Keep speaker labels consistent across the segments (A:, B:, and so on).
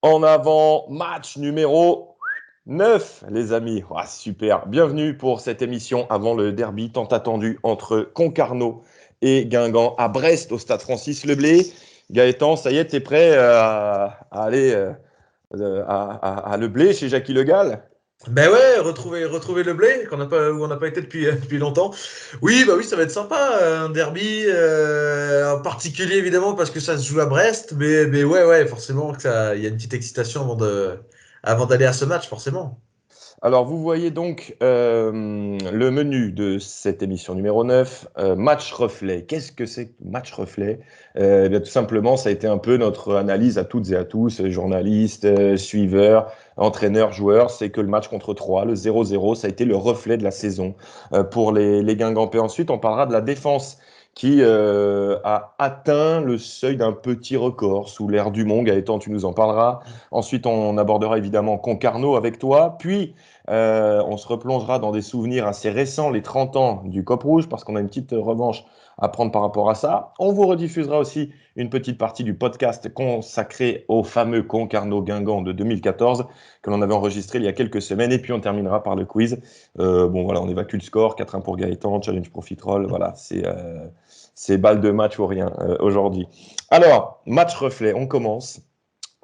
A: En avant, match numéro 9, les amis. Ah, super. Bienvenue pour cette émission avant le derby tant attendu entre Concarneau et Guingamp à Brest, au stade Francis Leblé. Gaëtan, ça y est, t'es prêt à aller à Leblé chez Jackie Le Gall?
B: Ben ouais, retrouver le blé où on n'a pas été depuis longtemps. Oui, bah oui, ça va être sympa, un derby, en particulier évidemment parce que ça se joue à Brest, mais ouais, forcément que il y a une petite excitation avant d'aller à ce match, forcément.
A: Alors, vous voyez donc le menu de cette émission numéro 9, match reflet. Qu'est-ce que c'est que match reflet? Eh bien, tout simplement, ça a été un peu notre analyse à toutes et à tous, journalistes, suiveurs, entraîneurs, joueurs. C'est que le match contre 3, le 0-0, ça a été le reflet de la saison pour les Guingampais. Ensuite, on parlera de la défense qui a atteint le seuil d'un petit record sous l'ère Dumont. Gaëtan, tu nous en parleras. Ensuite, on abordera évidemment Concarneau avec toi. Puis, on se replongera dans des souvenirs assez récents, les 30 ans du Cop Rouge, parce qu'on a une petite revanche à prendre par rapport à ça. On vous rediffusera aussi une petite partie du podcast consacré au fameux Concarneau Guingamp de 2014 que l'on avait enregistré il y a quelques semaines. Et puis on terminera par le quiz. Bon voilà, on évacue le score, 4-1 pour Gaëtan, challenge Profitroll. Voilà, c'est balle de match ou rien aujourd'hui. Alors, match reflet, on commence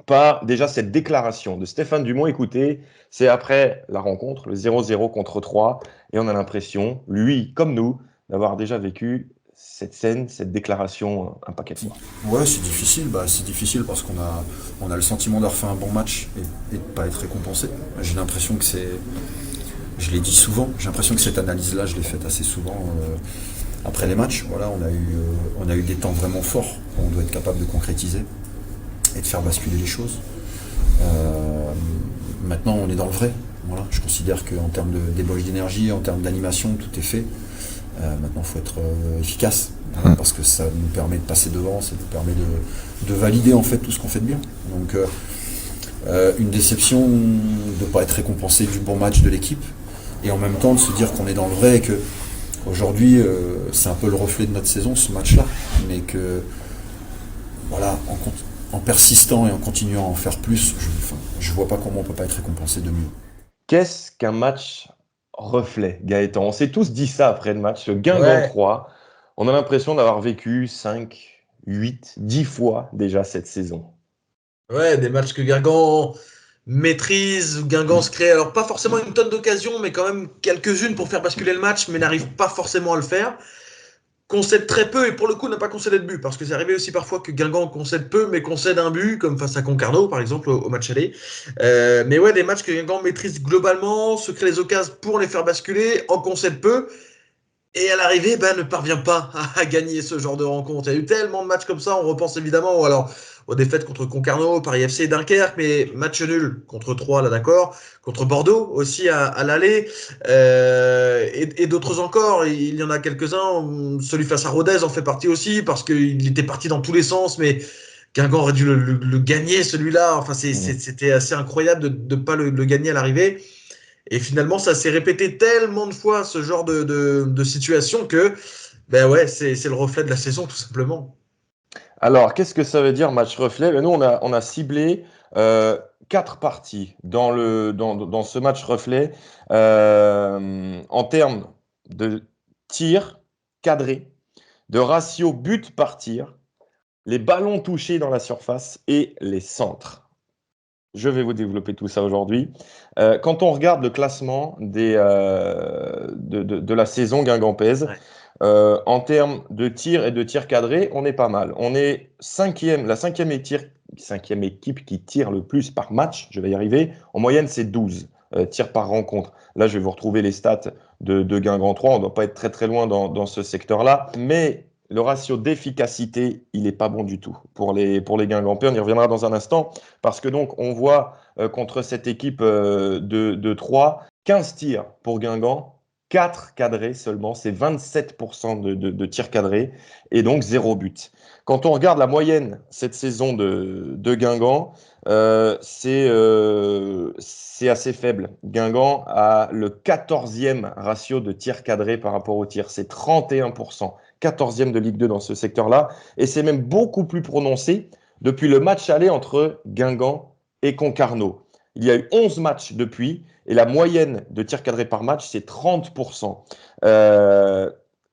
A: par déjà cette déclaration de Stéphane Dumont. Écoutez, c'est après la rencontre, le 0-0 contre 3, et on a l'impression, lui comme nous, d'avoir déjà vécu cette scène, cette déclaration un paquet de fois.
C: Ouais, c'est difficile. C'est difficile parce qu'on a le sentiment d'avoir fait un bon match et de ne pas être récompensé. J'ai l'impression que c'est. Je l'ai dit souvent, j'ai l'impression que cette analyse-là, je l'ai faite assez souvent après les matchs. Voilà, on a eu des temps vraiment forts où on doit être capable de concrétiser et de faire basculer les choses. Maintenant, on est dans le vrai. Voilà, je considère qu'en termes d'ébauche d'énergie, en termes d'animation, tout est fait. Maintenant, il faut être efficace parce que ça nous permet de passer devant, ça nous permet de valider en fait tout ce qu'on fait de bien. Donc, une déception de ne pas être récompensé du bon match de l'équipe et en même temps de se dire qu'on est dans le vrai et que aujourd'hui, c'est un peu le reflet de notre saison, ce match-là, mais que voilà, en persistant et en continuant à en faire plus, je vois pas comment on peut pas être récompensé de mieux.
A: Qu'est-ce qu'un match reflet, Gaëtan? On s'est tous dit ça après le match Guingamp
B: Ouais,
A: 3. On a l'impression d'avoir vécu 5, 8, 10 fois déjà cette saison.
B: ouais, des matchs que Guingamp maîtrise, où Guingamp se crée, alors pas forcément une tonne d'occasions, mais quand même quelques-unes pour faire basculer le match, mais n'arrive pas forcément à le faire. Concède très peu et pour le coup n'a pas concédé de but parce que c'est arrivé aussi parfois que Guingamp concède peu mais concède un but comme face à Concarneau par exemple au match aller. Mais ouais, des matchs que Guingamp maîtrise globalement, se crée les occasions pour les faire basculer, en concède peu et à l'arrivée ne parvient pas à gagner ce genre de rencontre. Il y a eu tellement de matchs comme ça, on repense évidemment aux défaites contre Concarneau, Paris FC et Dunkerque, mais match nul contre 3 là d'accord, contre Bordeaux aussi à l'aller, et d'autres encore, il y en a quelques-uns, celui face à Rodez en fait partie aussi, parce qu'il était parti dans tous les sens, mais Guingamp aurait dû le gagner celui-là, enfin c'était assez incroyable de ne pas le gagner à l'arrivée. Et finalement, ça s'est répété tellement de fois, ce genre de situation, que ben ouais, c'est le reflet de la saison, tout simplement.
A: Alors, qu'est-ce que ça veut dire match reflet? Ben, nous, on a ciblé 4 parties dans ce match reflet en termes de tir cadré, de ratio but par tir, les ballons touchés dans la surface et les centres. Je vais vous développer tout ça aujourd'hui. Quand on regarde le classement de la saison guingampaise,
B: Ouais.
A: en termes de tirs et de tirs cadrés, on est pas mal. On est cinquième, la cinquième équipe qui tire le plus par match, je vais y arriver. En moyenne, c'est 12 tirs par rencontre. Là, je vais vous retrouver les stats de Guingamp 3. On ne doit pas être très très loin dans ce secteur-là. Mais le ratio d'efficacité, il n'est pas bon du tout pour les Guingampais. On y reviendra dans un instant. Parce que donc, on voit contre cette équipe de 3, 15 tirs pour Guingamp, 4 cadrés seulement, c'est 27% de tirs cadrés et donc 0 but. Quand on regarde la moyenne cette saison de Guingamp, c'est assez faible. Guingamp a le 14e ratio de tirs cadrés par rapport aux tirs, c'est 31%, 14e de Ligue 2 dans ce secteur-là, et c'est même beaucoup plus prononcé depuis le match aller entre Guingamp et Concarneau. Il y a eu 11 matchs depuis, et la moyenne de tirs cadrés par match, c'est 30%.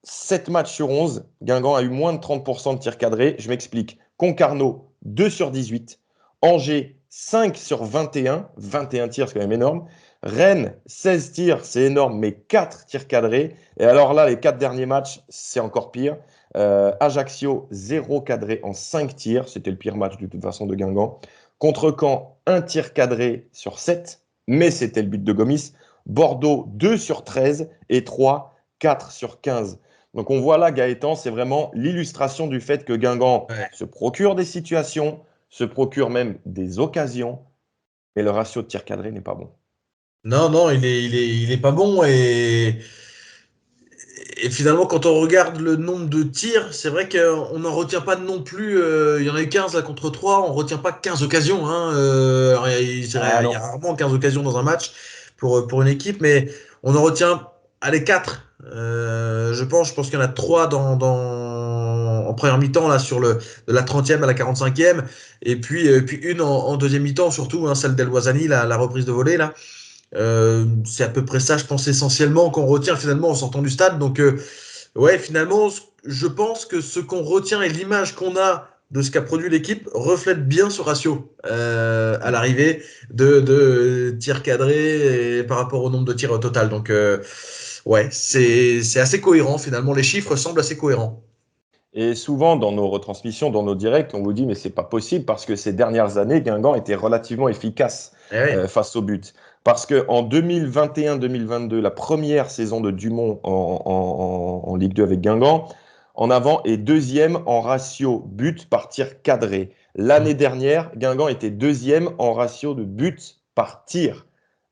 A: 7 matchs sur 11, Guingamp a eu moins de 30% de tirs cadrés. Je m'explique. Concarneau, 2 sur 18. Angers, 5 sur 21. 21 tirs, c'est quand même énorme. Rennes, 16 tirs, c'est énorme, mais 4 tirs cadrés. Et alors là, les 4 derniers matchs, c'est encore pire. Ajaccio, 0 cadré en 5 tirs. C'était le pire match de toute façon de Guingamp. Contre Caen, 1 tir cadré sur 7, mais c'était le but de Gomis. Bordeaux, 2 sur 13 et 3, 4 sur 15. Donc on voit là, Gaëtan, c'est vraiment l'illustration du fait que Guingamp se procure des situations, se procure même des occasions, mais le ratio de tir cadré n'est pas bon.
B: Non, il est pas bon et finalement, quand on regarde le nombre de tirs, c'est vrai qu'on n'en retient pas non plus. Il y en a eu 15 là contre 3, on ne retient pas 15 occasions. Hein, alors, il y a rarement 15 occasions dans un match pour une équipe, mais on en retient allez, 4. Je pense qu'il y en a 3 en première mi-temps, là, de la 30e à la 45e, et puis une en deuxième mi-temps, surtout, hein, celle d'El Ouazzani, la reprise de volée, là. C'est à peu près ça, je pense, essentiellement qu'on retient finalement en sortant du stade. Donc, ouais, finalement, je pense que ce qu'on retient et l'image qu'on a de ce qu'a produit l'équipe reflète bien ce ratio à l'arrivée de tirs cadrés et par rapport au nombre de tirs au total. Donc, ouais, c'est assez cohérent finalement. Les chiffres semblent assez cohérents.
A: Et souvent, dans nos retransmissions, dans nos directs, on vous dit, mais c'est pas possible parce que ces dernières années, Guingamp était relativement efficace face au but. Parce qu'en 2021-2022, la première saison de Dumont en Ligue 2 avec Guingamp, en avant est deuxième en ratio but par tir cadré. L'année dernière, Guingamp était deuxième en ratio de but par tir.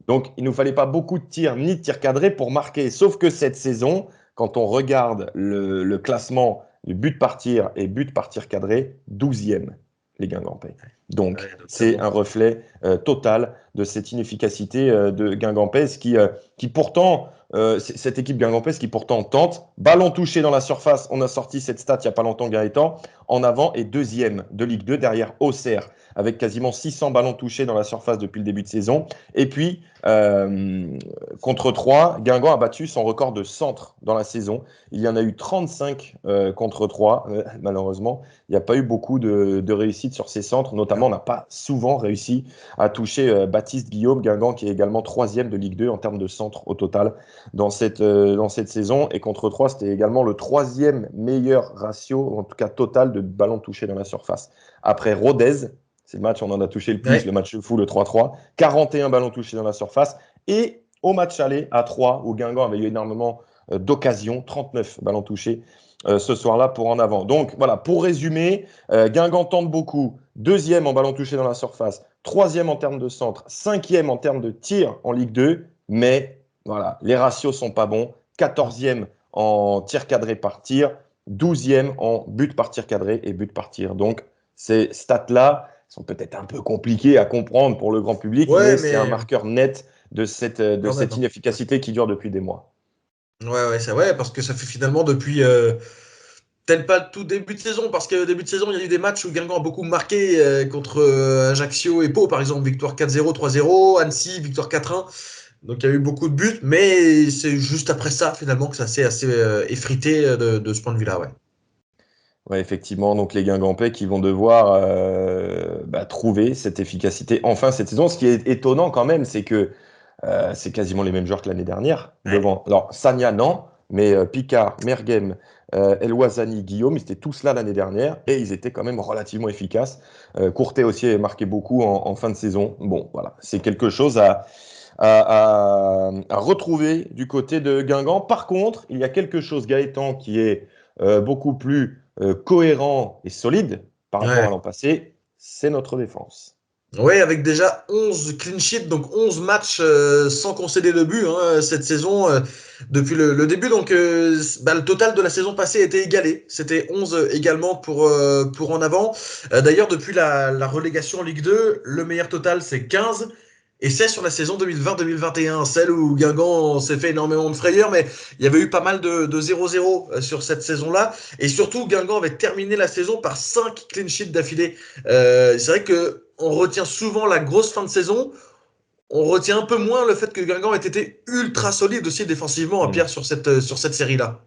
A: Donc, il ne nous fallait pas beaucoup de tirs ni de tirs cadrés pour marquer. Sauf que cette saison, quand on regarde le classement du but par tir et but par tir cadré, 12e, les Guingampais. Donc, c'est un reflet total de cette inefficacité de Guingampaise qui pourtant, cette équipe Guingampaise qui pourtant tente. Ballon touché dans la surface, on a sorti cette stat il n'y a pas longtemps, Gaëtan, en avant et deuxième de Ligue 2 derrière Auxerre, avec quasiment 600 ballons touchés dans la surface depuis le début de saison. Et puis, contre 3, Guingamp a battu son record de centre dans la saison. Il y en a eu 35 contre 3. Malheureusement, il n'y a pas eu beaucoup de réussite sur ces centres. Notamment, on n'a pas souvent réussi à toucher Baptiste Guillaume, Guingamp, qui est également 3e de Ligue 2 en termes de centre au total dans cette saison. Et contre 3, c'était également le 3e meilleur ratio, en tout cas total, de ballons touchés dans la surface. Après Rodez, c'est le match où on en a touché le plus, le match fou, le 3-3. 41 ballons touchés dans la surface. Et au match aller à 3, où Guingamp avait eu énormément d'occasions, 39 ballons touchés ce soir-là pour en avant. Donc voilà, pour résumer, Guingamp tente beaucoup. 2e en ballons touchés dans la surface. 3e en termes de centre. 5e en termes de tir en Ligue 2. Mais voilà, les ratios sont pas bons. 14e en tir cadré par tir. 12e en but par tir cadré et but par tir. Donc ces stats-là sont peut-être un peu compliqués à comprendre pour le grand public, mais c'est un marqueur net de cette inefficacité qui dure depuis des mois.
B: Ouais, c'est vrai, parce que ça fait finalement depuis peut-être pas le tout début de saison, parce que début de saison, il y a eu des matchs où Guingamp a beaucoup marqué contre Ajaccio et Pau, par exemple, victoire 4-0, 3-0, Annecy, victoire 4-1. Donc il y a eu beaucoup de buts, mais c'est juste après ça, finalement, que ça s'est assez effrité de ce point de vue-là, ouais.
A: Ouais, effectivement, donc les Guingampais qui vont devoir trouver cette efficacité enfin cette saison. Ce qui est étonnant quand même, c'est que c'est quasiment les mêmes joueurs que l'année dernière devant. Alors Sagna, non, mais Picard, Mergem, El Ouazzani, Guillaume, ils étaient tous là l'année dernière et ils étaient quand même relativement efficaces. Courtet aussi a marqué beaucoup en fin de saison. Bon, voilà, c'est quelque chose à retrouver du côté de Guingamp. Par contre, il y a quelque chose, Gaëtan, qui est beaucoup plus cohérent et solide par rapport à l'an passé, c'est notre défense.
B: Oui, avec déjà 11 clean sheets, donc 11 matchs sans concéder de but cette saison depuis le début. Donc le total de la saison passée était égalé. C'était 11 également pour en avant. D'ailleurs, depuis la relégation en Ligue 2, le meilleur total, c'est 15. Et c'est sur la saison 2020-2021, celle où Guingamp s'est fait énormément de frayeur, mais il y avait eu pas mal de 0-0 sur cette saison-là. Et surtout, Guingamp avait terminé la saison par 5 clean sheets d'affilée. C'est vrai que on retient souvent la grosse fin de saison. On retient un peu moins le fait que Guingamp ait été ultra solide aussi défensivement, Pierre, sur cette série-là.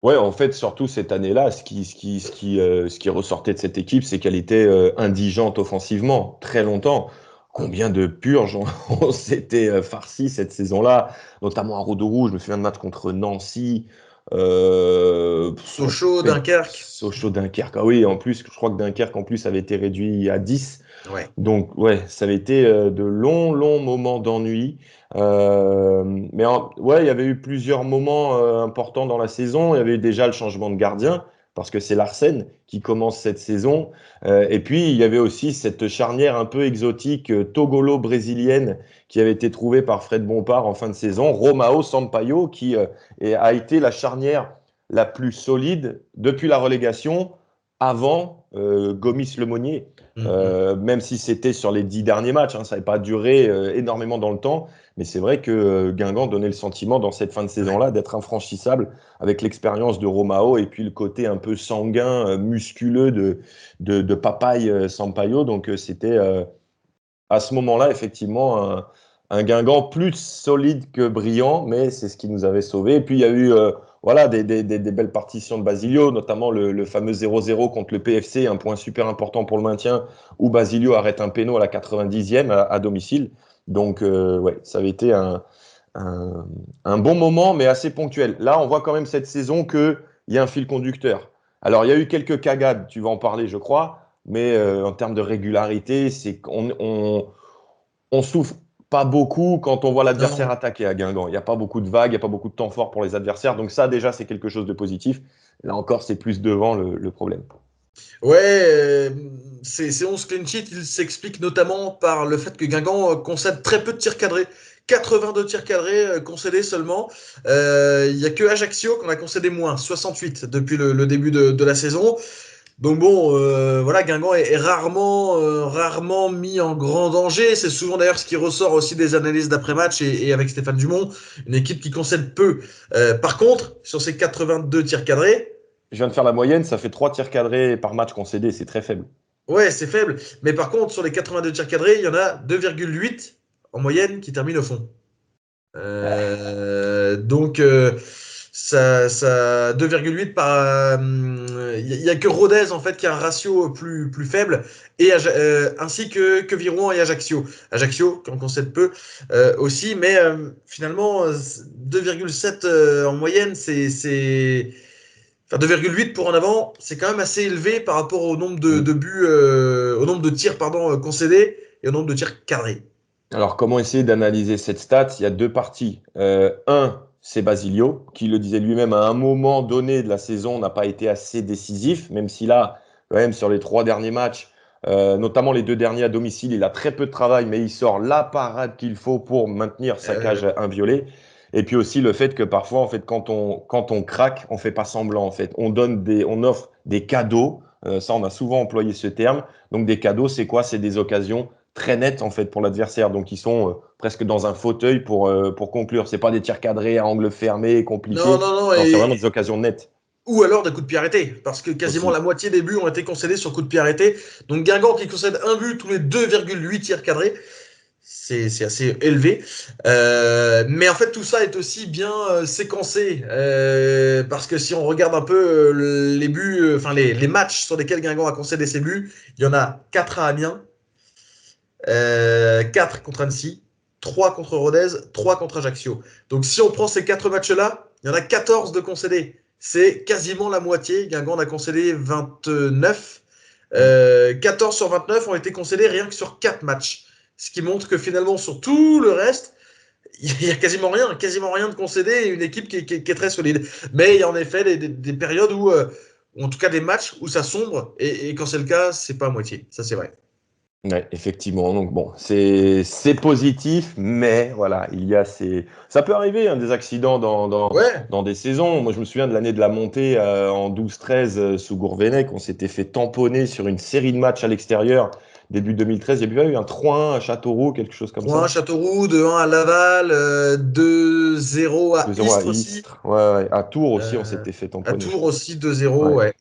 A: Ouais, en fait, surtout cette année-là, ce qui ressortait de cette équipe, c'est qu'elle était indigente offensivement très longtemps. Combien de purges on s'était farci cette saison-là, notamment à Rodourou. Je me souviens de match contre Nancy,
B: Sochaux, Dunkerque.
A: Sochaux, Dunkerque. Ah oui, en plus, je crois que Dunkerque en plus avait été réduit à 10.
B: Ouais.
A: Donc, ouais, ça avait été de longs moments d'ennui. Ouais, il y avait eu plusieurs moments importants dans la saison. Il y avait eu déjà le changement de gardien, parce que c'est Larsen qui commence cette saison. Et puis, il y avait aussi cette charnière un peu exotique togolo-brésilienne qui avait été trouvée par Fred Bompard en fin de saison, Romao Sampaio, qui a été la charnière la plus solide depuis la relégation avant Gomis Lemonnier. Même si c'était sur les 10 derniers matchs, hein, ça n'avait pas duré énormément dans le temps, mais c'est vrai que Guingamp donnait le sentiment dans cette fin de saison-là d'être infranchissable avec l'expérience de Romao et puis le côté un peu sanguin, musculeux de Papaye Sampaio. Donc c'était à ce moment-là effectivement un Guingamp plus solide que brillant, mais c'est ce qui nous avait sauvés. Et puis il y a eu voilà, des belles partitions de Basilio, notamment le fameux 0-0 contre le PFC, un point super important pour le maintien, où Basilio arrête un péno à la 90e à domicile. Donc, ouais, ça avait été un bon moment, mais assez ponctuel. Là, on voit quand même cette saison qu'il y a un fil conducteur. Alors, il y a eu quelques cagades, tu vas en parler, je crois, mais en termes de régularité, c'est on souffre pas beaucoup quand on voit l'adversaire attaquer à Guingamp. Il n'y a pas beaucoup de vagues, il n'y a pas beaucoup de temps fort pour les adversaires. Donc ça, déjà, c'est quelque chose de positif. Là encore, c'est plus devant le problème.
B: Ouais, ces 11 clean sheets, ils s'expliquent notamment par le fait que Guingamp concède très peu de tirs cadrés. 82 tirs cadrés concédés seulement. Il n'y a que Ajaccio qu'on a concédé moins, 68 depuis le début de la saison. Donc bon, voilà, Guingamp est rarement mis en grand danger. C'est souvent d'ailleurs ce qui ressort aussi des analyses d'après-match et avec Stéphane Dumont, une équipe qui concède peu. Par contre, sur ces 82 tirs cadrés,
A: je viens de faire la moyenne, ça fait 3 tirs cadrés par match concédé, c'est très faible.
B: Ouais, c'est faible. Mais par contre, sur les 82 tirs cadrés, il y en a 2,8 en moyenne qui terminent au fond. Donc, ça 2,8 par. Il n'y a que Rodez en fait qui a un ratio plus faible, et ainsi que Viron et Ajaccio. Ajaccio, qui en concède peu aussi, mais finalement, 2,7 en moyenne, Enfin, 2,8 pour en avant, c'est quand même assez élevé par rapport au nombre de buts, au nombre de tirs concédés et au nombre de tirs cadrés.
A: Alors, comment essayer d'analyser cette stat? Il y a deux parties. C'est Basilio, qui le disait lui-même à un moment donné de la saison, n'a pas été assez décisif, même si là, quand même, sur les 3 derniers matchs, notamment les 2 derniers à domicile, il a très peu de travail, mais il sort la parade qu'il faut pour maintenir sa cage inviolée. Et puis aussi le fait que parfois, en fait, quand on craque, on fait pas semblant. En fait, on offre des cadeaux. Ça, on a souvent employé ce terme. Donc des cadeaux, c'est quoi? C'est des occasions très nettes en fait pour l'adversaire. Donc ils sont presque dans un fauteuil pour conclure. C'est pas des tirs cadrés à angle fermé, compliqués.
B: Non,
A: c'est vraiment des occasions nettes.
B: Ou alors des coups de pied arrêtés, parce que quasiment la moitié des buts ont été concédés sur coups de pied arrêtés. Donc Guingamp qui concède un but tous les 2,8 tirs cadrés. C'est assez élevé. Mais en fait, tout ça est aussi bien séquencé. Parce que si on regarde un peu les buts, enfin les matchs sur lesquels Guingamp a concédé ses buts, il y en a 4 à Amiens, 4 contre Annecy, 3 contre Rodez, 3 contre Ajaccio. Donc si on prend ces 4 matchs-là, il y en a 14 de concédés. C'est quasiment la moitié. Guingamp en a concédé 29. 14 sur 29 ont été concédés rien que sur 4 matchs. Ce qui montre que finalement, sur tout le reste, il n'y a quasiment rien de concédé et une équipe qui est très solide. Mais il y a en effet des périodes où, en tout cas des matchs où ça sombre, et quand c'est le cas, c'est pas à moitié. Ça, c'est vrai.
A: Ouais, effectivement. Donc bon, c'est positif, mais voilà, ça peut arriver, hein, des accidents dans des saisons. Moi, je me souviens de l'année de la montée en 12-13 sous Gourvenec. On s'était fait tamponner sur une série de matchs à l'extérieur. Début 2013, il y a eu un 3-1 à Châteauroux, quelque chose comme ça.
B: 3-1 à Châteauroux, 2-1 à Laval, 2-0 à Istres aussi.
A: Ouais. À Tours aussi, on s'était fait tamponner.
B: À Tours aussi, 2-0, ouais.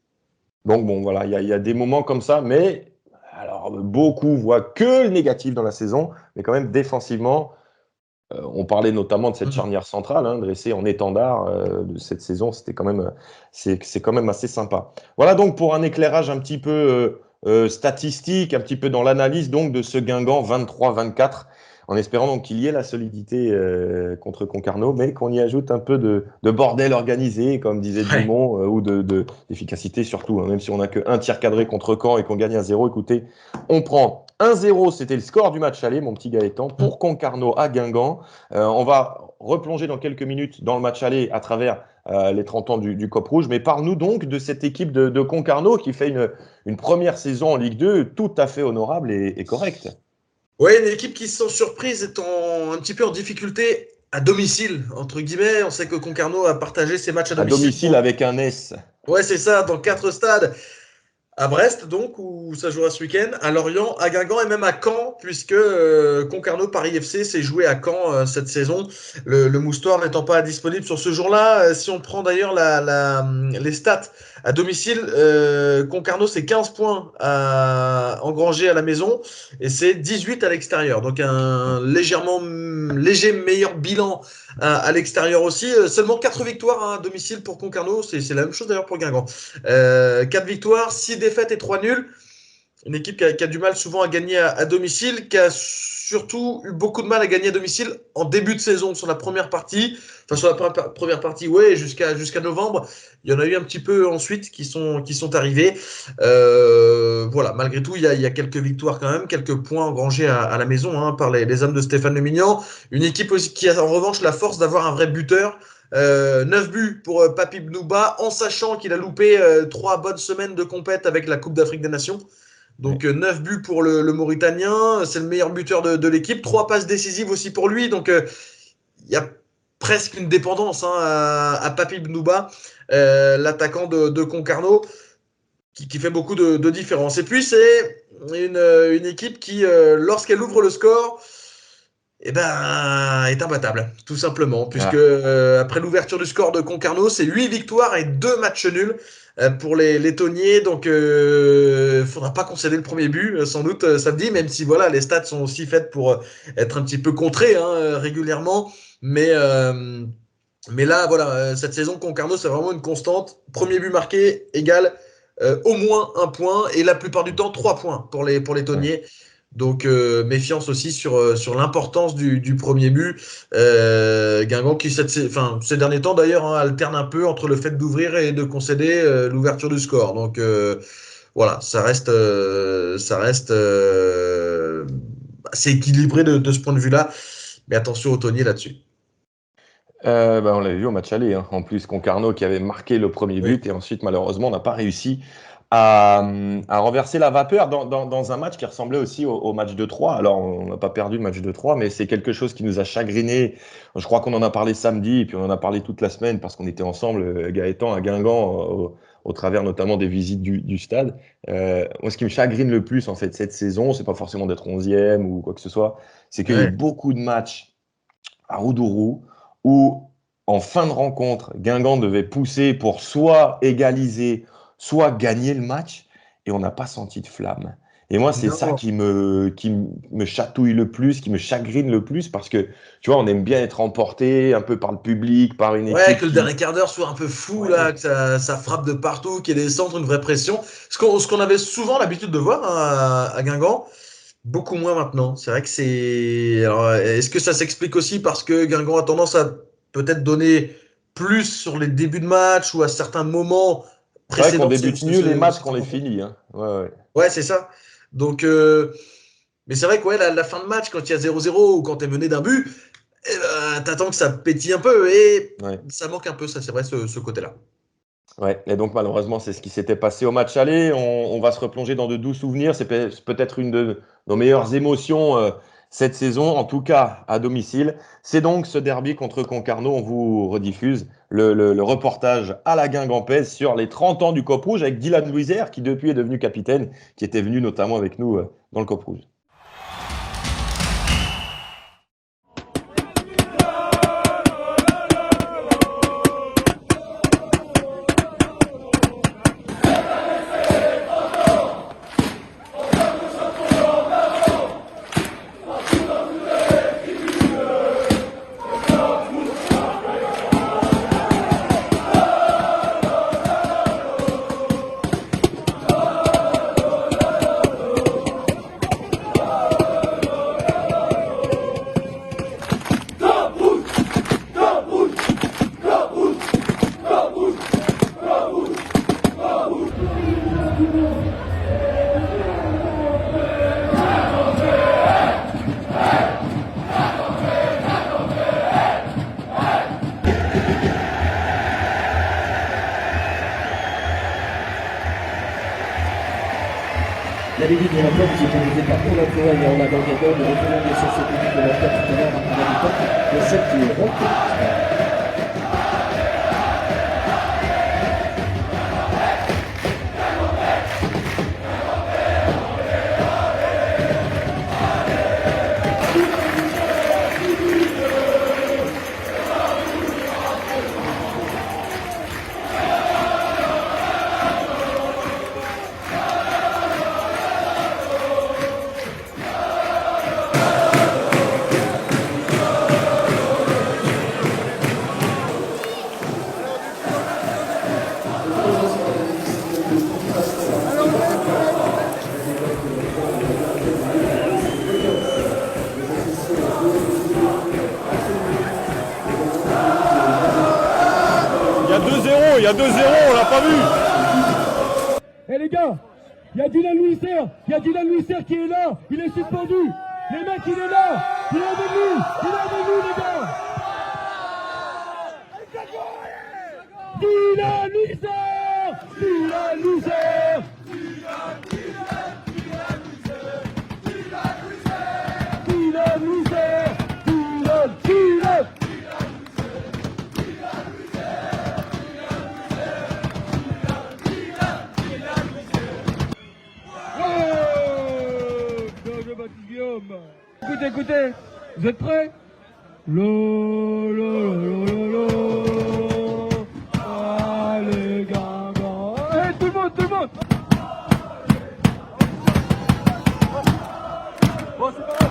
A: Donc bon, voilà, il y a des moments comme ça, mais alors alors, beaucoup voient que le négatif dans la saison, mais quand même défensivement, on parlait notamment de cette charnière centrale, dressée en étendard de cette saison. C'est quand même assez sympa. Voilà donc pour un éclairage un petit peu statistique, un petit peu dans l'analyse donc de ce Guingamp 23-24, en espérant donc qu'il y ait la solidité contre Concarneau, mais qu'on y ajoute un peu de bordel organisé, comme disait Dumont, ou d'efficacité surtout. Même si on n'a qu'un tir cadré contre Caen et qu'on gagne 1-0, écoutez, on prend 1-0, c'était le score du match aller, mon petit Gaëtan, pour Concarneau à Guingamp. On va replonger dans quelques minutes dans le match aller à travers les 30 ans du Cop Rouge. Mais parle-nous donc de cette équipe de Concarneau qui fait une première saison en Ligue 2 tout à fait honorable et correcte.
B: Oui, une équipe qui, sans surprise, est un petit peu en difficulté à domicile, entre guillemets. On sait que Concarneau a partagé ses matchs à domicile.
A: À domicile avec un S.
B: Ouais, c'est ça, dans 4 stades. À Brest, donc, où ça jouera ce week-end, à Lorient, à Guingamp et même à Caen, puisque Concarneau Paris FC s'est joué à Caen cette saison, le Moustoir n'étant pas disponible sur ce jour-là. Si on prend d'ailleurs les stats à domicile, Concarneau, c'est 15 points engrangés à la maison et c'est 18 à l'extérieur. Donc un léger meilleur bilan à l'extérieur aussi. Seulement 4 victoires à domicile pour Concarneau, c'est la même chose d'ailleurs pour Guingamp. 4 victoires, 6 défaites et 3 nuls. Une équipe qui a du mal souvent à gagner à domicile, qui a surtout eu beaucoup de mal à gagner à domicile en début de saison, sur la première partie. Enfin, sur la première partie, ouais, jusqu'à novembre. Il y en a eu un petit peu ensuite qui sont arrivés. Voilà, malgré tout, il y a quelques victoires quand même, quelques points engrangés à la maison par les hommes de Stéphane Le Mignan. Une équipe aussi qui a en revanche la force d'avoir un vrai buteur. 9 buts pour Papi Bnouba, en sachant qu'il a loupé 3 bonnes semaines de compète avec la Coupe d'Afrique des Nations. Donc 9 buts pour le Mauritanien, c'est le meilleur buteur de l'équipe. 3 passes décisives aussi pour lui. Donc il y a presque une dépendance à Papi Bnouba, l'attaquant de Concarneau, qui fait beaucoup de différence. Et puis c'est une équipe qui, lorsqu'elle ouvre le score, est imbattable, tout simplement, puisque après l'ouverture du score de Concarneau, c'est 8 victoires et 2 matchs nuls pour les Tonniers. Donc faudra pas concéder le premier but sans doute samedi, même si voilà, les stats sont aussi faites pour être un petit peu contrées régulièrement, mais là voilà, cette saison Concarneau, c'est vraiment une constante. Premier but marqué égale au moins 1 point, et la plupart du temps 3 points pour les Tonniers. Donc méfiance aussi sur l'importance du premier but. Guingamp qui ces derniers temps d'ailleurs alterne un peu entre le fait d'ouvrir et de concéder l'ouverture du score. Donc voilà, ça reste assez équilibré de ce point de vue-là. Mais attention aux Tonniers là-dessus.
A: On l'avait vu au match aller. En plus, Concarneau qui avait marqué le premier but, et ensuite malheureusement on n'a pas réussi à renverser la vapeur dans un match qui ressemblait aussi au match de Troyes. Alors, on n'a pas perdu le match de Troyes, mais c'est quelque chose qui nous a chagriné. Je crois qu'on en a parlé samedi, et puis on en a parlé toute la semaine, parce qu'on était ensemble, Gaëtan, à Guingamp, au travers notamment des visites du stade. Moi, ce qui me chagrine le plus, en fait, cette saison, c'est pas forcément d'être 11e ou quoi que ce soit, c'est qu'il y a eu beaucoup de matchs à Roudourou où, en fin de rencontre, Guingamp devait pousser pour soit égaliser, soit gagner le match, et on n'a pas senti de flamme. Et moi, c'est ça qui me chatouille le plus, qui me chagrine le plus, parce que, tu vois, on aime bien être emporté un peu par le public, par une équipe.
B: Ouais, que le dernier quart d'heure soit un peu fou, là, que ça frappe de partout, qu'il y ait des centres, une vraie pression. Ce qu'on avait souvent l'habitude de voir à Guingamp, beaucoup moins maintenant. C'est vrai que c'est... Alors, est-ce que ça s'explique aussi parce que Guingamp a tendance à peut-être donner plus sur les débuts de match ou à certains moments précédents?
A: C'est vrai qu'on débute mieux les matchs qu'on les finit.
B: Ouais, c'est ça. Donc, mais c'est vrai que la fin de match, quand il y a 0-0 ou quand tu es mené d'un but, t'attends que ça pétille un peu, et ça manque un peu, ça, c'est vrai, ce côté-là.
A: Ouais, et donc malheureusement, c'est ce qui s'était passé au match aller. On va se replonger dans de doux souvenirs. C'est peut-être une de nos meilleures émotions cette saison, en tout cas à domicile. C'est donc ce derby contre Concarneau. On vous rediffuse le reportage à la Guingampaise sur les 30 ans du Cop Rouge avec Dylan Louisère, qui depuis est devenu capitaine, qui était venu notamment avec nous dans le Cop Rouge.
D: La début de la porte qui est organisée par Roland Cohen et Roland Gangador. Nous revenons bien sur cette début de la porte tout à l'heure en habitant le 7 qui est rentré.
A: Il y a 2-0, on l'a pas vu.
E: Eh les gars, il y a Dylan Louisser qui est là, il est suspendu. Les mecs, il est là, il est avec nous, les gars. Dylan Louisser. Écoutez, vous êtes prêts? Allez, Guingamp. Allez, tout le monde. Bon, c'est pas grave.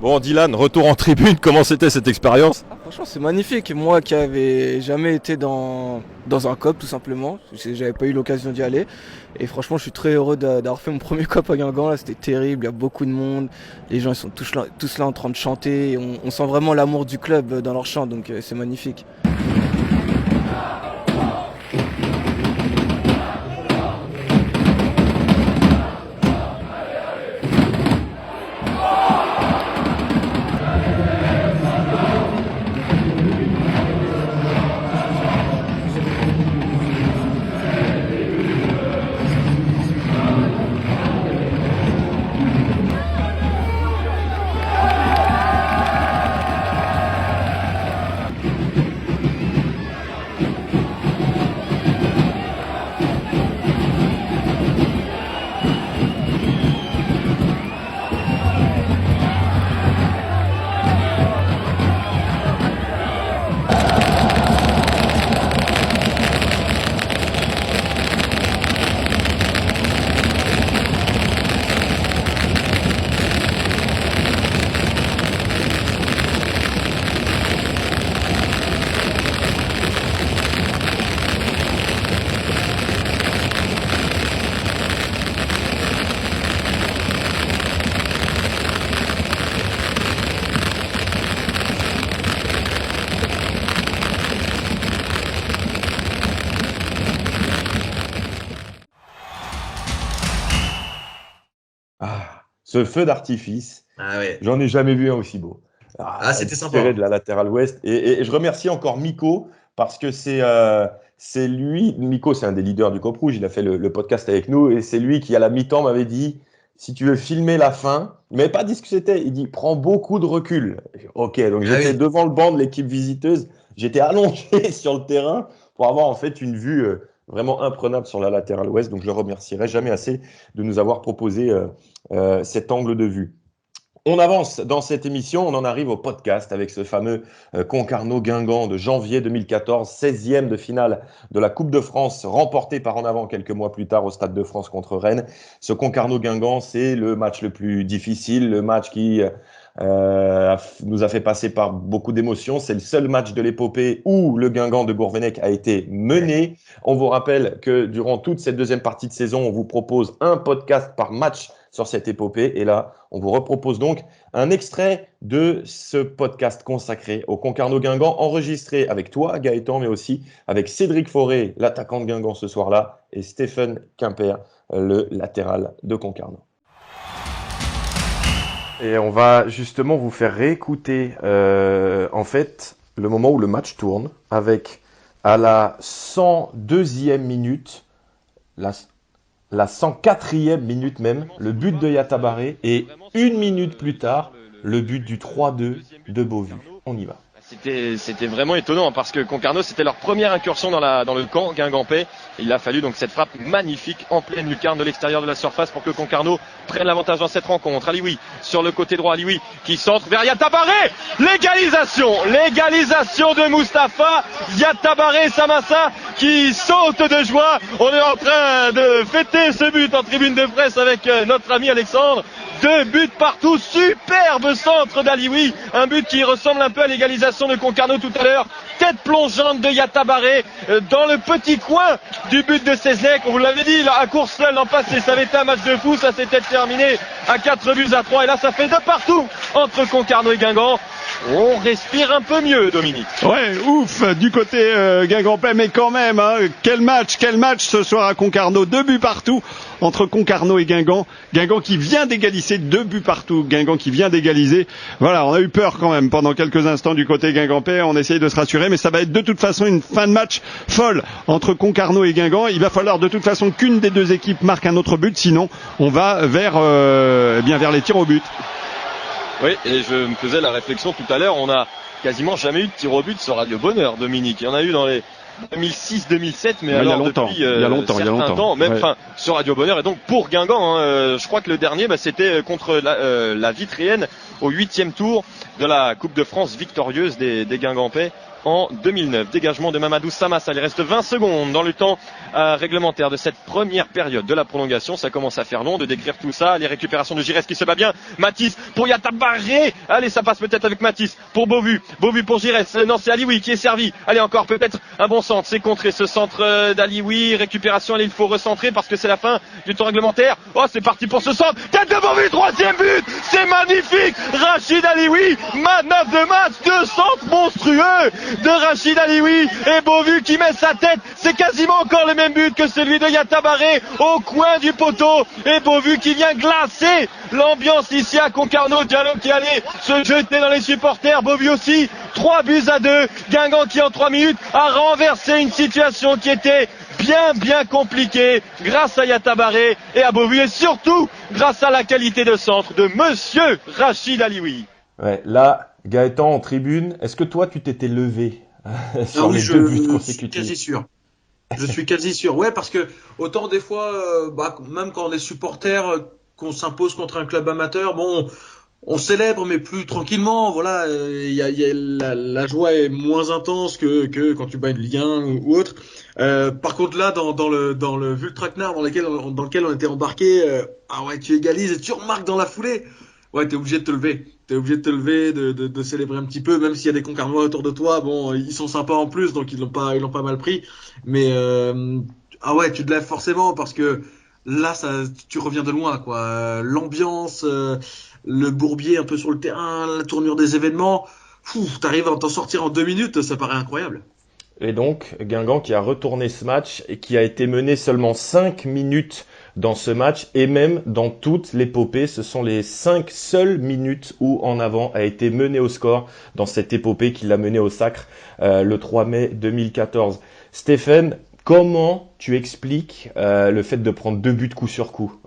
A: Bon, Dylan, retour en tribune, comment c'était cette expérience?
F: Franchement, c'est magnifique. Moi qui avais jamais été dans un COP, tout simplement, j'avais pas eu l'occasion d'y aller. Et franchement, je suis très heureux d'avoir fait mon premier COP à Guingamp. Là, c'était terrible, il y a beaucoup de monde. Les gens ils sont tous là en train de chanter. On sent vraiment l'amour du club dans leur chant, donc c'est magnifique.
A: Ce feu d'artifice,
B: ouais.
A: J'en ai jamais vu un aussi beau.
B: C'était sympa.
A: De la latérale ouest. Et je remercie encore Miko, parce que c'est lui, Miko c'est un des leaders du COP Rouge, il a fait le podcast avec nous, et c'est lui qui à la mi-temps m'avait dit, si tu veux filmer la fin, il m'avait pas dit ce que c'était, il dit, prends beaucoup de recul. Ok, donc j'étais devant le banc de l'équipe visiteuse, j'étais allongé sur le terrain pour avoir en fait une vue vraiment imprenable sur la latérale ouest, donc je le remercierai jamais assez de nous avoir proposé cet angle de vue. On avance dans cette émission, on en arrive au podcast avec ce fameux Concarneau-Guingamp de janvier 2014, 16e de finale de la Coupe de France, remportée par En Avant quelques mois plus tard au Stade de France contre Rennes. Ce Concarneau-Guingamp, c'est le match le plus difficile, le match qui nous a fait passer par beaucoup d'émotions. C'est le seul match de l'épopée où le Guingamp de Gourvenec a été mené. On vous rappelle que durant toute cette deuxième partie de saison, on vous propose un podcast par match sur cette épopée. Et là, on vous repropose donc un extrait de ce podcast consacré au Concarneau-Guingamp, enregistré avec toi, Gaëtan, mais aussi avec Cédric Fauré, l'attaquant de Guingamp ce soir-là, et Stéphane Quimper, le latéral de Concarneau. Et on va justement vous faire réécouter en fait le moment où le match tourne avec à la 102e minute, la 104e minute même, le but de Yatabaré et une minute plus tard, le but du 3-2 de Beauvue. On y va.
G: C'était vraiment étonnant parce que Concarneau, c'était leur première incursion dans le camp guingampais. Il a fallu donc cette frappe magnifique en pleine lucarne de l'extérieur de la surface pour que Concarneau prenne l'avantage dans cette rencontre. Alioui sur le côté droit, Alioui qui centre vers Yatabaré. L'égalisation de Mustapha Yatabaré Samassa qui saute de joie. On est en train de fêter ce but en tribune de presse avec notre ami Alexandre. 2 buts partout, superbe centre d'Alioui, un but qui ressemble un peu à l'égalisation de Concarneau tout à l'heure. Tête plongeante de Yatabaré dans le petit coin du but de Cézec. On vous l'avait dit, à course seule l'an passé, ça avait été un match de fou, ça s'était terminé à 4-3 et là ça fait de partout entre Concarneau et Guingamp. On respire un peu mieux, Dominique.
H: Ouais, ouf, du côté guingampais, mais quand même, hein, quel match ce soir à Concarneau, 2 buts partout entre Concarneau et Guingamp. Guingamp qui vient d'égaliser, 2 buts partout, Guingamp qui vient d'égaliser. Voilà, on a eu peur quand même pendant quelques instants du côté guingampais, on essaye de se rassurer, mais ça va être de toute façon une fin de match folle entre Concarneau et Guingamp. Il va falloir de toute façon qu'une des deux équipes marque un autre but, sinon on va vers les tirs au but.
G: Oui, et je me faisais la réflexion tout à l'heure, on a quasiment jamais eu de tir au but sur Radio Bonheur, Dominique. Il y en a eu dans les 2006-2007, mais alors depuis
H: il y a longtemps.
G: Temps, même sur Radio Bonheur, et donc pour Guingamp, je crois que le dernier, c'était contre la Vitréenne au 8e tour de la Coupe de France victorieuse des Guingampais en 2009. Dégagement de Mamadou Samassa. Il reste 20 secondes dans le temps réglementaire de cette première période de la prolongation. Ça commence à faire long de décrire tout ça. Les récupérations de Giresse qui se bat bien. Mathis pour Yatabaré. Allez, ça passe peut-être avec Mathis pour Beauvue. Beauvue pour Giresse. Non, c'est Alioui qui est servi. Allez, encore peut-être un bon centre. C'est contré ce centre d'Alioui. Récupération. Allez, il faut recentrer parce que c'est la fin du temps réglementaire. Oh, c'est parti pour ce centre. Tête de Beauvue, 3e but. C'est magnifique. Rachid Alioui. Manœuvre de match. 2 centres monstrueux de Rachid Alioui et Beauvue qui met sa tête. C'est quasiment encore le même but que celui de Yatabaré au coin du poteau et Beauvue qui vient glacer l'ambiance ici à Concarneau. Diallo qui allait se jeter dans les supporters. Beauvue aussi. 3-2. Guingamp qui en 3 minutes a renversé une situation qui était bien compliquée grâce à Yatabaré et à Beauvue et surtout grâce à la qualité de centre de monsieur Rachid Alioui.
A: Ouais, là, Gaëtan en tribune, est-ce que toi tu t'étais levé sur les 2 buts consécutifs?
B: Je suis quasi sûr. Ouais, parce que autant des fois, même quand on est supporter, qu'on s'impose contre un club amateur, bon, on célèbre mais plus tranquillement. Voilà, la joie est moins intense que quand tu bats une Ligue 1 ou autre. Par contre là, dans le Vultraknar dans lequel on était embarqué, tu égalises et tu remarques dans la foulée. Ouais, t'es obligé de te lever. De célébrer un petit peu, même s'il y a des Concarnois autour de toi. Bon, ils sont sympas en plus, donc ils l'ont pas mal pris. Mais tu te lèves forcément parce que là, tu reviens de loin, quoi. L'ambiance, le bourbier un peu sur le terrain, la tournure des événements. T'arrives à t'en sortir en 2 minutes, ça paraît incroyable.
A: Et donc, Guingamp qui a retourné ce match et qui a été mené seulement 5 minutes dans ce match et même dans toute l'épopée. Ce sont les 5 seules minutes où En Avant a été mené au score dans cette épopée qui l'a mené au sacre le 3 mai 2014. Stéphane, comment tu expliques le fait de prendre 2 buts coup sur coup?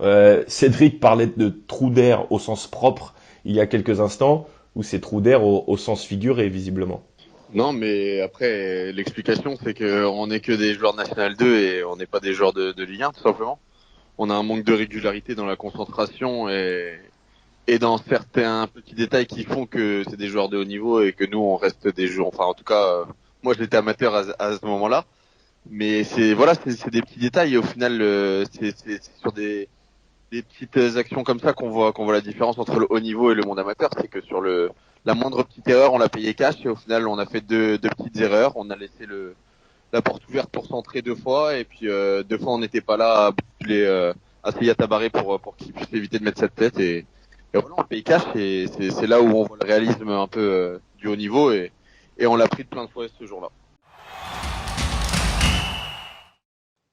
A: Cédric parlait de trou d'air au sens propre il y a quelques instants, ou c'est trou d'air au sens figuré visiblement?
I: Non, mais après, l'explication, c'est qu'on n'est que des joueurs de National 2 et on n'est pas des joueurs de Ligue 1, tout simplement. On a un manque de régularité dans la concentration et dans certains petits détails qui font que c'est des joueurs de haut niveau et que nous, on reste des joueurs. Enfin, en tout cas, moi, j'étais amateur à ce moment-là. Mais c'est des petits détails et au final, c'est sur des petites actions comme ça qu'on voit la différence entre le haut niveau et le monde amateur. C'est que sur la moindre petite erreur, on l'a payé cash et au final, on a fait deux petites erreurs. On a laissé la porte ouverte pour centrer 2 fois et puis 2 fois on n'était pas là à bousculer à Yatabaré pour qu'il puisse éviter de mettre cette tête et voilà, on paye cash et c'est là où on voit le réalisme un peu du haut niveau et on l'a pris de plein de fois ce jour-là.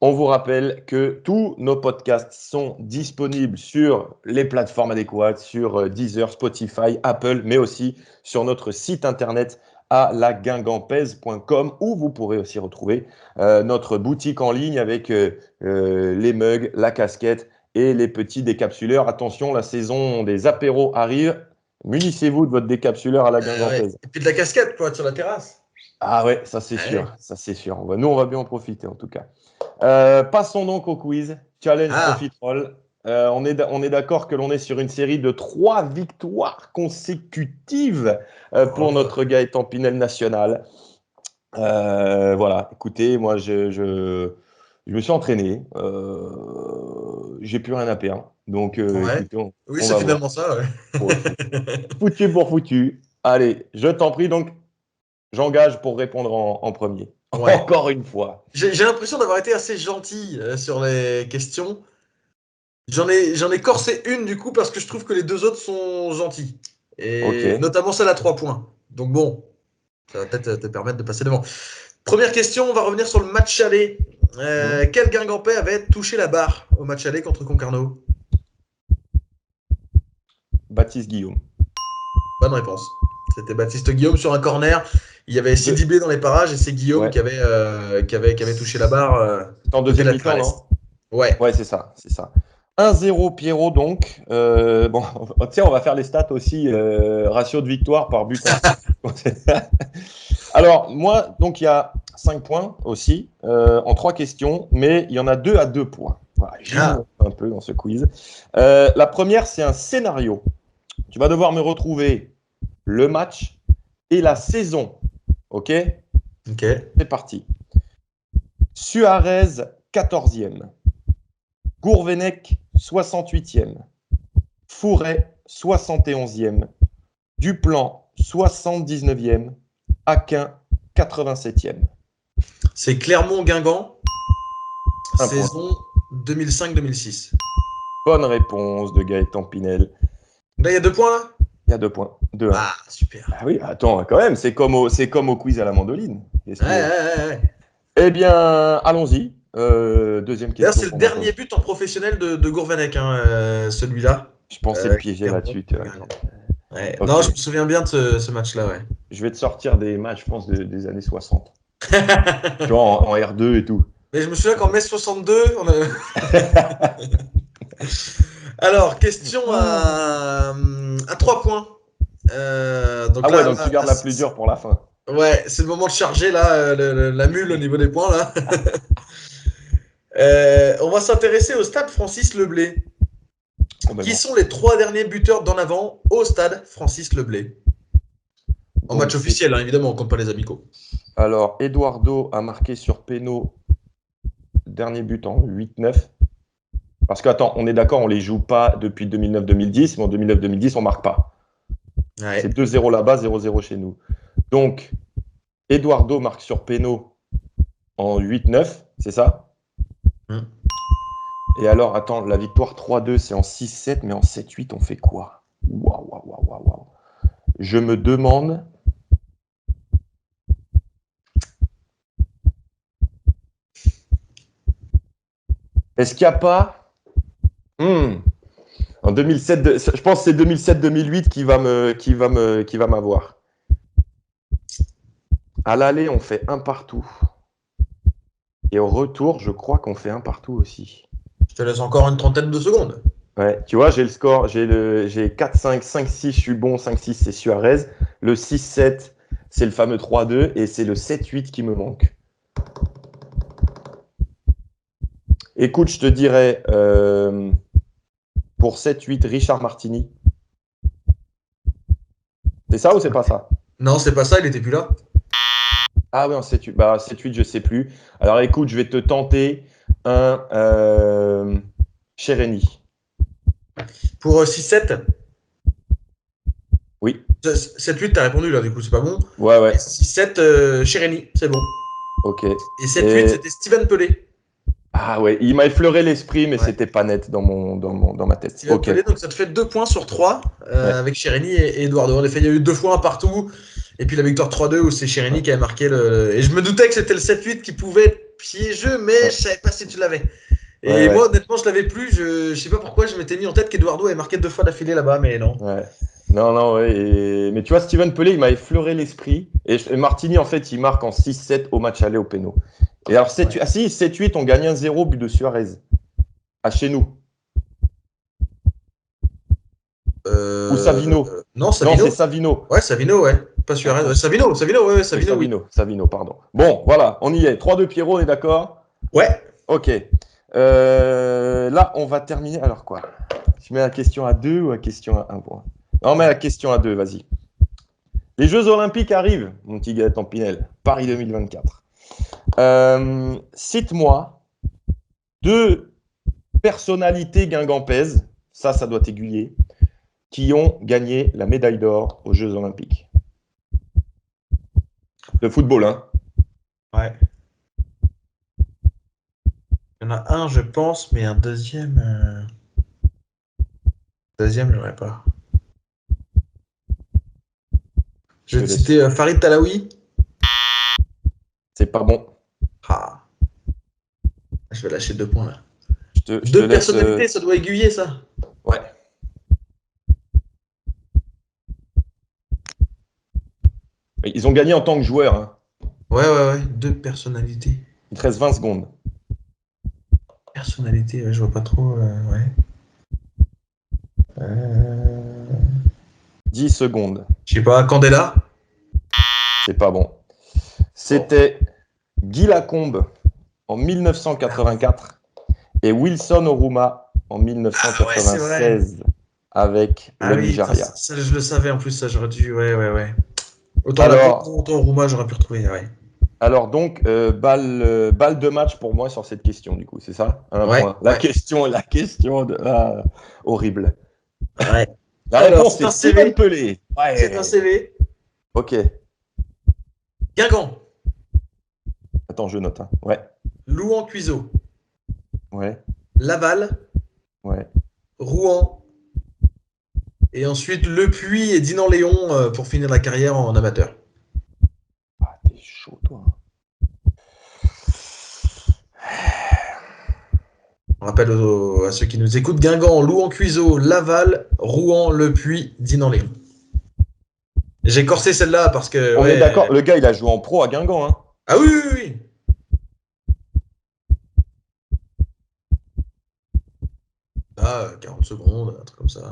A: On vous rappelle que tous nos podcasts sont disponibles sur les plateformes adéquates, sur Deezer, Spotify, Apple, mais aussi sur notre site internet à laguingampèse.com où vous pourrez aussi retrouver notre boutique en ligne avec les mugs, la casquette et les petits décapsuleurs. Attention, la saison des apéros arrive. Munissez-vous de votre décapsuleur à la Guingampèse.
B: Et puis de la casquette pour être sur la terrasse.
A: Ah ouais, ça c'est sûr, ça c'est sûr. Nous, on va bien en profiter en tout cas. Passons donc au quiz. Challenge Profitroll. On est d'accord que l'on est sur une série de 3 victoires consécutives pour notre Gaëtan Pinel national. Voilà, écoutez, moi je me suis entraîné. J'ai plus rien à perdre. Donc, écoutez,
B: oui, c'est finalement ça. Ouais.
A: Foutu pour foutu. Allez, je t'en prie. Donc, j'engage pour répondre en premier. Ouais. Encore une fois.
B: J'ai l'impression d'avoir été assez gentil sur les questions. J'en ai corsé une du coup parce que je trouve que les 2 autres sont gentils. Et notamment celle à 3 points. Donc bon, ça va peut-être te permettre de passer devant. Première question, on va revenir sur le match aller. Quel Guingampais avait touché la barre au match aller contre Concarneau?
A: Baptiste Guillaume.
B: Bonne réponse. C'était Baptiste Guillaume sur un corner. Il y avait Sidibé dans les parages et c'est Guillaume qui avait touché la barre.
A: En deuxième mi-temps, non?
B: Ouais,
A: c'est ça. 1-0 Pierrot donc. Bon, tiens, on va faire les stats aussi. Ratio de victoire par but. Alors, moi, donc il y a 5 points aussi en 3 questions, mais il y en a 2 à 2 points. Voilà, j'ai un peu dans ce quiz. La première, c'est un scénario. Tu vas devoir me retrouver le match et la saison. Ok. C'est parti. Suarez, 14e. Gourvenec, 68e. Fouret, 71e. Duplan, 79e. Aquin, 87e.
B: C'est Clermont-Guingamp, saison 2005-2006.
A: Bonne réponse de Gaëtan Pinel.
B: Là, il y a 2 points, là?
A: Il y a 2 points. 2-1.
B: Ah, super.
A: Ah oui, attends, quand même, c'est comme au quiz à la mandoline.
B: Ouais.
A: Eh bien, allons-y. Deuxième question.
B: D'ailleurs, c'est le dernier but en professionnel de Gourvenec, celui-là.
A: Je pensais le piéger là-dessus.
B: Ouais. Okay. Non, je me souviens bien de ce match-là, ouais.
A: Je vais te sortir des matchs, je pense, des années 60. Tu vois, en R2 et tout.
B: Mais je me souviens qu'en mai 62, on a... Alors, question à 3 points.
A: Donc tu gardes la plus dure pour la fin.
B: Ouais, c'est le moment de charger là, la mule au niveau des points là. On va s'intéresser au stade Francis Leblay. Qui sont les 3 derniers buteurs d'en avant au stade Francis Leblay? En match officiel, évidemment, on compte pas les amicaux.
A: Alors, Eduardo a marqué sur péno, dernier but en 8-9. Parce que, attends, on est d'accord, on les joue pas depuis 2009-2010, mais en 2009-2010, on marque pas. Ouais. C'est 2-0 là-bas, 0-0 chez nous. Donc, Eduardo marque sur péno en 8-9, c'est ça? Et alors, attends, la victoire 3-2, c'est en 6-7, mais en 7-8, on fait quoi? Waouh. Je me demande... Est-ce qu'il n'y a pas... En 2007, je pense que c'est 2007-2008 qui va m'avoir. À l'aller, on fait 1 partout. Et au retour, je crois qu'on fait 1 partout aussi.
B: Je te laisse encore une trentaine de secondes.
A: Ouais, tu vois, j'ai le score, j'ai 4-5, 5-6, je suis bon, 5-6, c'est Suarez. Le 6-7, c'est le fameux 3-2, et c'est le 7-8 qui me manque. Écoute, je te dirais, pour 7-8, Richard Martini. C'est ça ou c'est pas ça?
B: Non, c'est pas ça, il était plus là.
A: Ah oui, en 7-8, 7-8, je sais plus. Alors écoute, je vais te tenter un Chérény.
B: Pour 6-7?
A: Oui.
B: 7-8, t'as répondu là, du coup, c'est pas bon.
A: Ouais.
B: 6-7, Chérény, c'est bon.
A: Ok.
B: Et 7-8, c'était Steven Pelé.
A: Ah ouais, il m'a effleuré l'esprit, mais c'était pas net dans ma tête.
B: Steven Pelé, donc ça te fait 2 points sur 3 avec Chérény et Eduardo. En effet, il y a eu 2 fois 1 partout. Et puis la victoire 3-2 où c'est Chérény qui avait marqué le. Et je me doutais que c'était le 7-8 qui pouvait être piégeux, mais je savais pas si tu l'avais. Et
A: Ouais,
B: moi,
A: ouais.
B: honnêtement, je l'avais plus. Je sais pas pourquoi, je m'étais mis en tête qu'Eduardo avait marqué 2 fois d'affilée là-bas, mais non.
A: Ouais. Non, non, ouais. Mais tu vois, Steven Pelé, il m'avait effleuré l'esprit. Et Martini, en fait, il marque en 6-7 au match aller au péno. Et alors, 7,
B: Ouais.
A: ah si, 7-8, on gagne 1-0, but de Suarez. À chez nous. Ou Savino.
B: Non,
A: Non,
B: Savino.
A: c'est Savino.
B: Ouais, Savino, ouais. Pas Suarez. Savino, ouais,
A: C'est
B: Savino, oui.
A: Savino, pardon. Bon, voilà, on y est. 3-2 Pierrot, on est d'accord?
B: Ouais.
A: Ok. Là, on va terminer. Alors quoi? Je mets la question à 2 ou la question à 1 point? Non, mais la question à 2, vas-y. Les Jeux Olympiques arrivent, mon petit Gaëtan Pinel. Paris 2024. Cite-moi 2 personnalités guingampaises, ça doit t'aiguiller, qui ont gagné la médaille d'or aux Jeux Olympiques. De football, hein?
B: Ouais. Il y en a un, je pense, mais un deuxième. Deuxième, j'aurais pas. Je vais te citer Farid Talaoui.
A: C'est pas bon.
B: Ah. Je vais lâcher 2 points là.
A: Je te
B: 2
A: laisse,
B: personnalités, ça doit aiguiller ça.
A: Ouais. Ils ont gagné en tant que joueurs. Hein.
B: Ouais. 2 personnalités.
A: Il te reste 20 secondes.
B: Personnalité, ouais, je vois pas trop. Ouais.
A: 10 secondes.
B: Je sais pas, Candela.
A: C'est pas bon. C'était Guy Lacombe en 1984 et Wilson Oruma en 1996 avec le Nigeria.
B: Ça, je le savais en plus, ça j'aurais dû. Ouais. Autant Rouma, j'aurais pu retrouver. Ouais.
A: Alors donc, balle de match pour moi sur cette question, du coup, c'est ça? Un point. La question horrible.
B: Ouais.
A: La réponse, c'est Steven Pelé. Ouais.
B: C'est un CV.
A: Ok.
B: Guingamp.
A: Attends, je note. Hein. Ouais.
B: Louan Cuiseau.
A: Ouais.
B: Laval.
A: Ouais.
B: Rouen. Et ensuite Le Puy et Dinan-Léon pour finir la carrière en amateur.
A: Ah, t'es chaud, toi.
B: On rappelle à ceux qui nous écoutent, Guingamp, Louan Cuiseau, Laval, Rouen, Le Puy, Dinan-Léon. J'ai corsé celle-là parce que...
A: On est d'accord, le gars, il a joué en pro à Guingamp. Hein.
B: Ah oui. Ah, 40 secondes, un truc comme ça.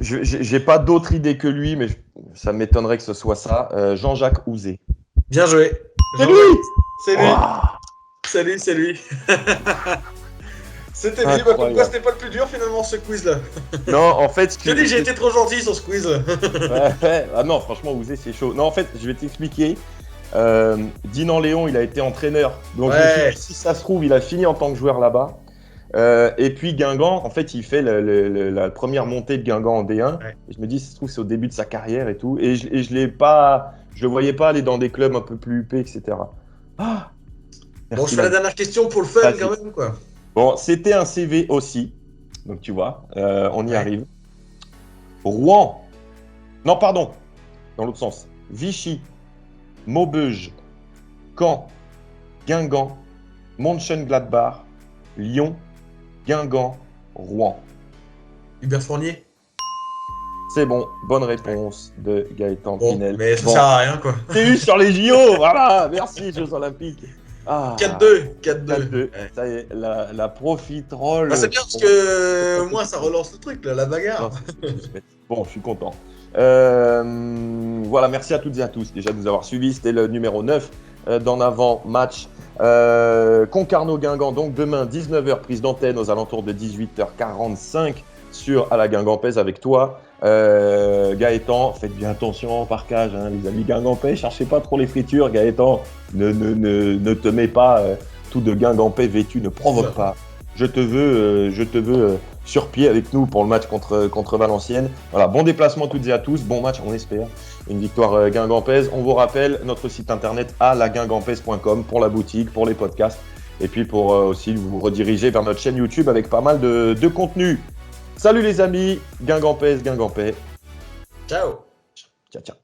A: J'ai pas d'autre idée que lui, mais ça m'étonnerait que ce soit ça. Jean-Jacques Houzé.
B: Bien joué.
A: C'est lui.
B: C'est lui. C'est lui. C'était lui. Bah, pourquoi c'était pas le plus dur finalement ce quiz-là?
A: Non, en fait...
B: Je te dis, j'ai été trop gentil sur ce quiz.
A: Ouais. Ah non, franchement, Houzé, c'est chaud. Non, en fait, je vais t'expliquer. Dinan-Léon, il a été entraîneur. Donc, je me suis dit, si ça se trouve, il a fini en tant que joueur là-bas. Et puis Guingamp, en fait, il fait la première montée de Guingamp en D1. Ouais. Et je me dis, ça se trouve, c'est au début de sa carrière et tout. Et je le voyais pas aller dans des clubs un peu plus huppés, etc. Ah,
B: bon, je fais la dernière question pour le fun quand même, quoi.
A: Bon, c'était un CV aussi. Donc, tu vois, on y arrive. Rouen. Non, pardon. Dans l'autre sens. Vichy, Maubeuge, Caen, Guingamp, Mönchengladbach, Lyon, Guingamp, Rouen.
B: Hubert Fournier.
A: C'est bon, bonne réponse de Gaëtan Pinel.
B: Mais ça sert à rien, quoi.
A: T'es eu sur les JO, voilà, merci, Jeux Olympiques.
B: 4-2.
A: Ouais. Ça y est, la profiterole.
B: Bah, c'est bien parce que au moins ça relance le truc, là, la bagarre.
A: Bon, je suis content. Voilà, merci à toutes et à tous déjà de nous avoir suivis. C'était le numéro 9 d'En Avant Match. Concarneau-Guingamp, donc demain 19h, prise d'antenne aux alentours de 18h45 à la Guingampaise avec toi. Gaëtan, faites bien attention en parcage, hein, les amis guingampais, cherchez pas trop les fritures. Gaëtan, ne te mets pas tout de guingampais vêtu, ne provoque pas. Je te veux sur pied avec nous pour le match contre Valenciennes. Voilà, bon déplacement à toutes et à tous, bon match, on espère. Une victoire guingampaise. On vous rappelle notre site internet à laguingampaise.com pour la boutique, pour les podcasts et puis pour aussi vous rediriger vers notre chaîne YouTube avec pas mal de contenu. Salut les amis, Guingampais, Guingampais.
B: Ciao.
A: Ciao, ciao.